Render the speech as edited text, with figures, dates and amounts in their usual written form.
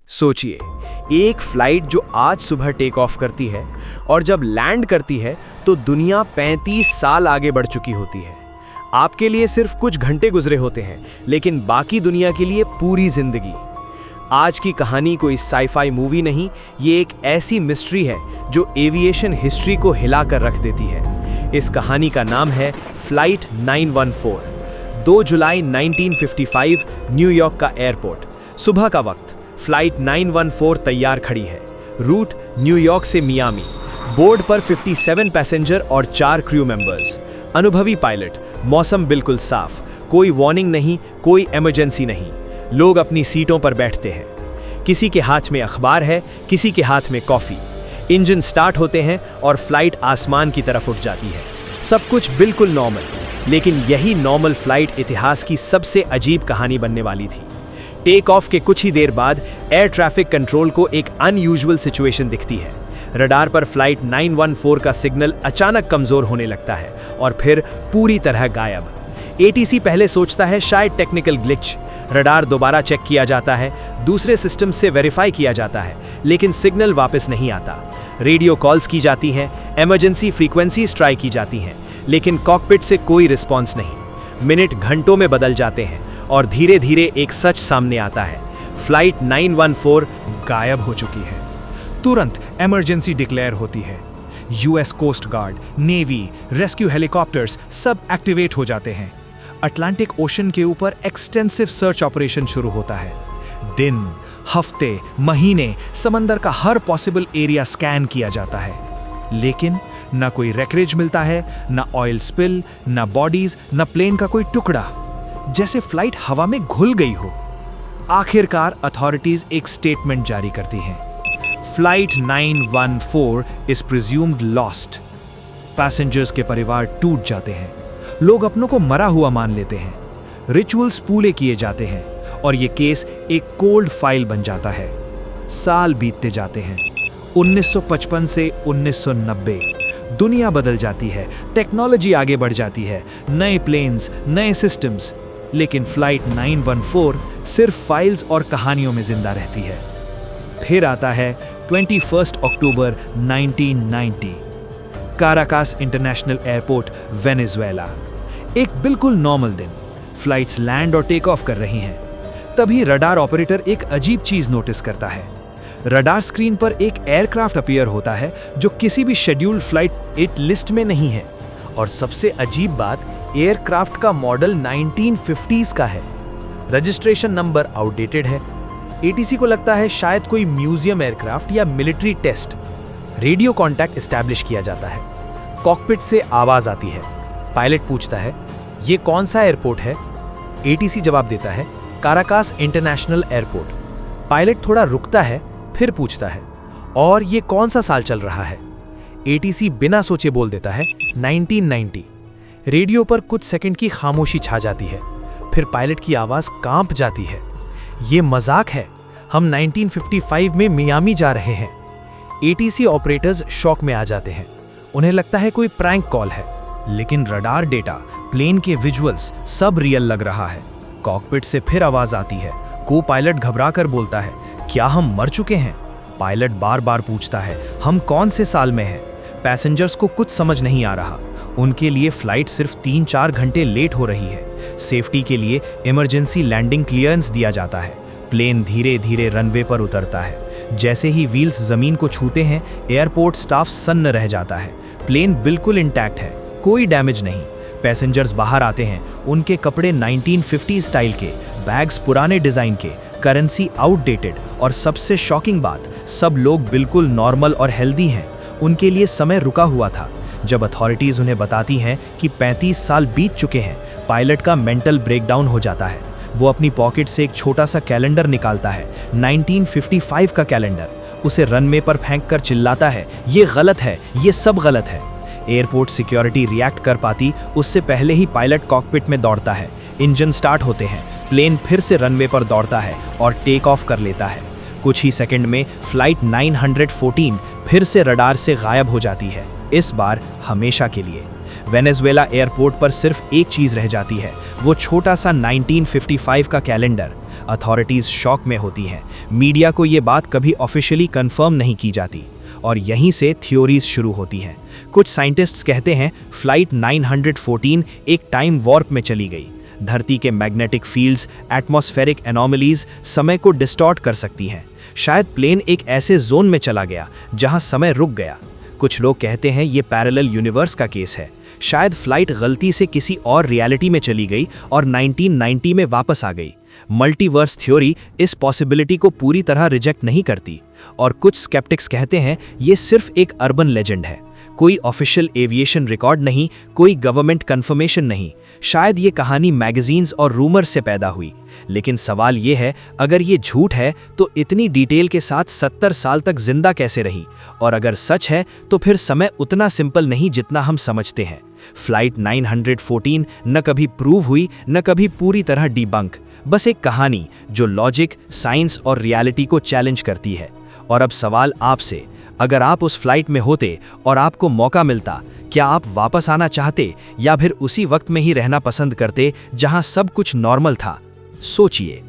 सोचिए, एक फ्लाइट जो आज सुबह टेक ऑफ करती है और जब लैंड करती है तो दुनिया 35 साल आगे बढ़ चुकी होती है। आपके लिए सिर्फ कुछ घंटे गुजरे होते हैं, लेकिन बाकी दुनिया के लिए पूरी जिंदगी। आज की कहानी कोई साईफाई मूवी नहीं, ये एक ऐसी मिस्ट्री है जो एविएशन हिस्ट्री को हिलाकर रख देती है। इस कहानी का नाम है फ्लाइट 914। 2 जुलाई 1955, न्यूयॉर्क का एयरपोर्ट। सुबह का वक्त। फ्लाइट 914 तैयार खड़ी है। रूट न्यूयॉर्क से मियामी। बोर्ड पर 57 पैसेंजर और 4 क्रू मेंबर्स। अनुभवी पायलट। मौसम बिल्कुल साफ, कोई वार्निंग नहीं, कोई इमरजेंसी नहीं। लोग अपनी सीटों पर बैठते हैं। किसी के हाथ में अखबार है, किसी के हाथ में कॉफी। इंजन स्टार्ट होते हैं और फ्लाइट आसमान की तरफ उठ जाती है। सब कुछ बिल्कुल नॉर्मल, लेकिन यही नॉर्मल फ्लाइट इतिहास की सबसे अजीब कहानी बनने वाली थी। टेक ऑफ के कुछ ही देर बाद एयर ट्रैफिक कंट्रोल को एक अनयूजुअल सिचुएशन दिखती है। रडार पर फ्लाइट 914 का सिग्नल अचानक कमजोर होने लगता है और फिर पूरी तरह गायब। एटीसी पहले सोचता है शायद टेक्निकल ग्लिच। रडार दोबारा चेक किया जाता है, दूसरे सिस्टम से वेरीफाई किया जाता है, लेकिन सिग्नल वापस नहीं आता। रेडियो कॉल्स की जाती हैं, इमरजेंसी फ्रीक्वेंसीज ट्राई की जाती हैं, लेकिन कॉकपिट से कोई रिस्पॉन्स नहीं। मिनट घंटों में बदल जाते हैं और धीरे धीरे एक सच सामने आता है। फ्लाइट 914 गायब हो चुकी है। तुरंत इमरजेंसी डिक्लेयर होती है। US coast guard, navy, rescue helicopters सब एक्टिवेट हो जाते हैं। अटलांटिक ओशन के ऊपर एक्सटेंसिव सर्च ऑपरेशन शुरू होता है। दिन, हफ्ते, महीने समंदर का हर पॉसिबल एरिया स्कैन किया जाता है, लेकिन ना कोई रेकरेज मिलता है, ना ऑयल स्पिल, ना बॉडीज, ना प्लेन का कोई टुकड़ा। जैसे फ्लाइट हवा में घुल गई हो। आखिरकार अथॉरिटीज एक स्टेटमेंट जारी करती हैं। Flight 914 is presumed lost. Passengers के परिवार टूट जाते हैं। लोग अपनों को मरा हुआ मान लेते हैं। रिचुअल्स पूरे किए जाते हैं और ये केस एक कोल्ड फाइल बन जाता है। साल बीतते जाते हैं। 1955 से 1990 दुनिया बदल जाती है, टेक्नोलॉजी आगे बढ़ जाती है, नए प्लेन्स, नए सिस्टम्स, लेकिन फ्लाइट 914 सिर्फ फाइल्स और कहानियों में जिंदा रहती है। फिर आता है 21 अक्टूबर 1990। Caracas international airport, Venezuela. एक बिल्कुल नॉर्मल दिन। फ्लाइट्स लैंड और टेक ऑफ कर रही हैं। तभी रडार ऑपरेटर एक अजीब चीज नोटिस करता है। रडार स्क्रीन पर एक एयरक्राफ्ट अपीयर होता है जो किसी भी शेड्यूल्ड फ्लाइट इट लिस्ट में नहीं है। और सबसे अजीब बात, एयरक्राफ्ट का मॉडल 1950s का है। रजिस्ट्रेशन नंबर आउटडेटेड है। एटीसी को लगता है शायद कोई म्यूजियम एयरक्राफ्ट या military test. Radio contact establish किया जाता है। कॉकपिट से आवाज आती है। पायलट पूछता है, ये कौन सा एयरपोर्ट है? एटीसी जवाब देता है, काराकास इंटरनेशनल एयरपोर्ट। पायलट थोड़ा रुकता है, फिर पूछता है, और ये कौन सा साल चल रहा है? एटीसी बिना सोचे बोल देता है, 1990। रेडियो पर कुछ सेकंड की खामोशी छा जाती है। फिर पायलट की आवाज कांप जाती है, ये मजाक है, हम 1955 में मियामी जा रहे हैं। एटीसी ऑपरेटर्स शॉक में आ जाते हैं। उन्हें लगता है कोई प्रैंक कॉल है, लेकिन रडार डेटा, प्लेन के विजुअल्स सब रियल लग रहा है। कॉकपिट से फिर आवाज आती है। को पायलट घबरा कर बोलता है, क्या हम मर चुके हैं? पायलट बार बार पूछता है, हम कौन से साल में हैं? पैसेंजर्स को कुछ समझ नहीं आ रहा। उनके लिए फ्लाइट सिर्फ 3-4 घंटे लेट हो रही है। सेफ्टी के लिए इमरजेंसी लैंडिंग क्लियरेंस दिया जाता है। प्लेन धीरे धीरे रनवे पर उतरता है। जैसे ही व्हील्स जमीन को छूते हैं, एयरपोर्ट स्टाफ सन्न रह जाता है। प्लेन बिल्कुल इंटैक्ट है, कोई डैमेज नहीं। पैसेंजर्स बाहर आते हैं। उनके कपड़े 1950 स्टाइल के, बैग्स पुराने डिजाइन के, करेंसी आउटडेटेड, और सबसे शॉकिंग बात, सब लोग बिल्कुल नॉर्मल और हेल्दी हैं। उनके लिए समय रुका हुआ था। जब अथॉरिटीज उन्हें बताती हैं कि 35 साल बीत चुके हैं, पायलट का मेंटल ब्रेकडाउन हो जाता है। वो अपनी पॉकेट से एक छोटा सा कैलेंडर निकालता है, 1955 का कैलेंडर। उसे रनवे पर फेंक कर चिल्लाता है, ये गलत है, ये सब गलत है। एयरपोर्ट सिक्योरिटी रिएक्ट कर पाती उससे पहले ही पायलट कॉकपिट में दौड़ता है। इंजन स्टार्ट होते हैं। प्लेन फिर से रनवे पर दौड़ता है और टेक ऑफ कर लेता है। कुछ ही सेकंड में फ्लाइट 914 फिर से रडार से गायब हो जाती है, इस बार हमेशा के लिए। वेनेजुएला एयरपोर्ट पर सिर्फ एक चीज रह जाती है, वो छोटा सा 1955 का कैलेंडर। अथॉरिटीज़ शॉक में होती हैं। मीडिया को ये बात कभी ऑफिशियली कंफर्म नहीं की जाती और यहीं से थ्योरीज शुरू होती हैं। कुछ साइंटिस्ट्स कहते हैं फ्लाइट 914 एक टाइम वॉर्प में चली गई। धरती के मैग्नेटिक फील्ड्स, एटमॉस्फेरिक एनोमलीज समय को डिस्टॉर्ट कर सकती हैं। शायद प्लेन एक ऐसे जोन में चला गया जहां समय रुक गया। कुछ लोग कहते हैं ये पैरेलल यूनिवर्स का केस है। शायद फ्लाइट गलती से किसी और रियलिटी में चली गई और 1990 में वापस आ गई। मल्टीवर्स थ्योरी इस पॉसिबिलिटी को पूरी तरह रिजेक्ट नहीं करती और कुछ स्केप्टिक्स कहते हैं ये सिर्फ एक अर्बन लेजेंड है, कोई ऑफिशियल एविएशन रिकॉर्ड नहीं, कोई गवर्नमेंट कंफर्मेशन नहीं। शायद ये कहानी मैगजीन्स और रूमर्स से पैदा हुई। लेकिन सवाल ये है, अगर ये झूठ है तो इतनी डिटेल के साथ 70 साल तक जिंदा कैसे रही? और अगर सच है तो फिर समय उतना सिंपल नहीं जितना हम समझते हैं। फ्लाइट 914 न कभी प्रूव हुई, न कभी पूरी तरह डिबंक, बस एक कहानी जो लॉजिक, साइंस और रियलिटी को चैलेंज करती है। और अब सवाल आपसे, अगर आप उस फ्लाइट में होते और आपको मौका मिलता, क्या आप वापस आना चाहते या फिर उसी वक्त में ही रहना पसंद करते जहां सब कुछ नॉर्मल था? सोचिए।